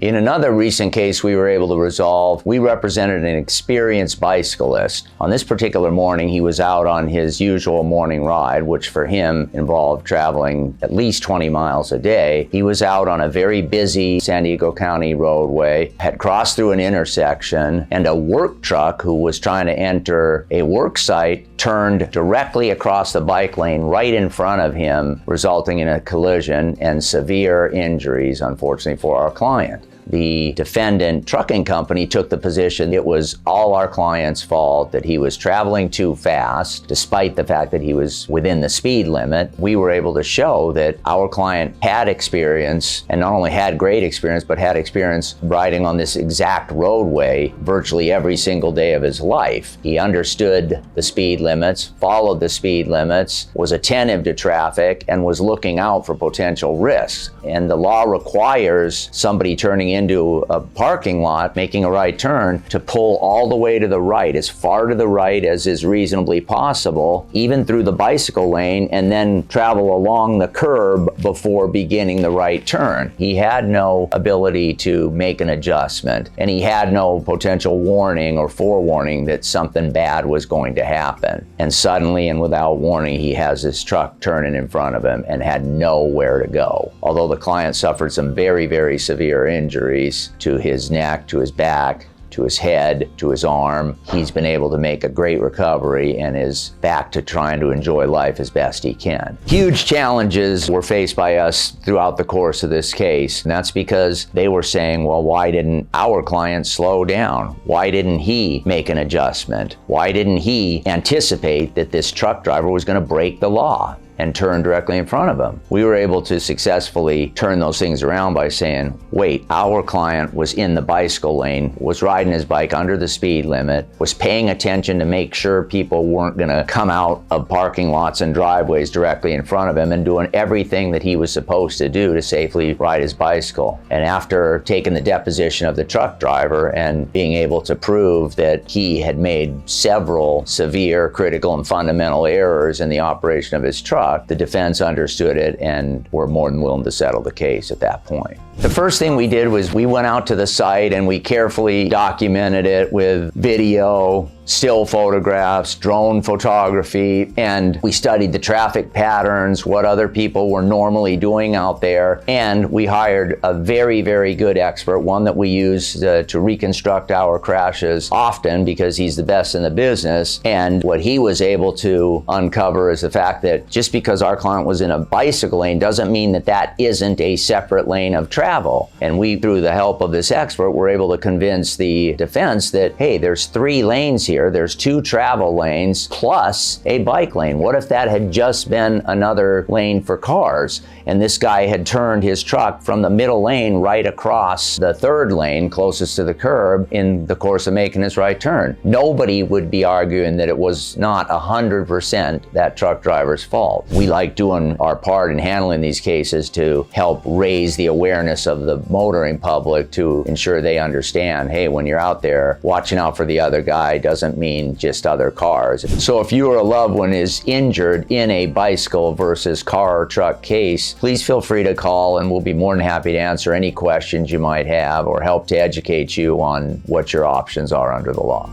In another recent case we were able to resolve, we represented an experienced bicyclist. On this particular morning, he was out on his usual morning ride, which for him involved traveling at least 20 miles a day. He was out on a very busy San Diego County roadway, had crossed through an intersection, and a work truck who was trying to enter a work site turned directly across the bike lane right in front of him, resulting in a collision and severe injuries, unfortunately, for our client. The defendant trucking company took the position it was all our client's fault, that he was traveling too fast, despite the fact that he was within the speed limit. We were able to show that our client had experience, and not only had great experience, but had experience riding on this exact roadway virtually every single day of his life. He understood the speed limits, followed the speed limits, was attentive to traffic, and was looking out for potential risks. And the law requires somebody turning into a parking lot, making a right turn, to pull all the way to the right, as far to the right as is reasonably possible, even through the bicycle lane, and then travel along the curb before beginning the right turn. He had no ability to make an adjustment, and he had no potential warning or forewarning that something bad was going to happen. And suddenly and without warning, he has this truck turning in front of him and had nowhere to go. Although the client suffered some very, very severe injuries to his neck, to his back, to his head, to his arm, he's been able to make a great recovery and is back to trying to enjoy life as best he can. Huge challenges were faced by us throughout the course of this case, and that's because they were saying, well, why didn't our client slow down? Why didn't he make an adjustment? Why didn't he anticipate that this truck driver was going to break the law and turn directly in front of him? We were able to successfully turn those things around by saying, wait, our client was in the bicycle lane, was riding his bike under the speed limit, was paying attention to make sure people weren't gonna come out of parking lots and driveways directly in front of him, and doing everything that he was supposed to do to safely ride his bicycle. And after taking the deposition of the truck driver and being able to prove that he had made several severe, critical, and fundamental errors in the operation of his truck, the defense understood it and were more than willing to settle the case at that point. The first thing we did was we went out to the site and we carefully documented it with video, still photographs, drone photography, and we studied the traffic patterns, what other people were normally doing out there, and we hired a very, very good expert, one that we use to reconstruct our crashes often because he's the best in the business. And what he was able to uncover is the fact that just because our client was in a bicycle lane doesn't mean that that isn't a separate lane of travel. And we, through the help of this expert, were able to convince the defense that, hey, there's 3 lanes here. There's 2 travel lanes plus a bike lane. What if that had just been another lane for cars, and this guy had turned his truck from the middle lane right across the 3rd lane closest to the curb in the course of making his right turn? Nobody would be arguing that it was not 100% that truck driver's fault. We like doing our part in handling these cases to help raise the awareness of the motoring public, to ensure they understand, hey, when you're out there, watching out for the other guy doesn't mean just other cars. So if you or a loved one is injured in a bicycle versus car or truck case, please feel free to call, and we'll be more than happy to answer any questions you might have or help to educate you on what your options are under the law.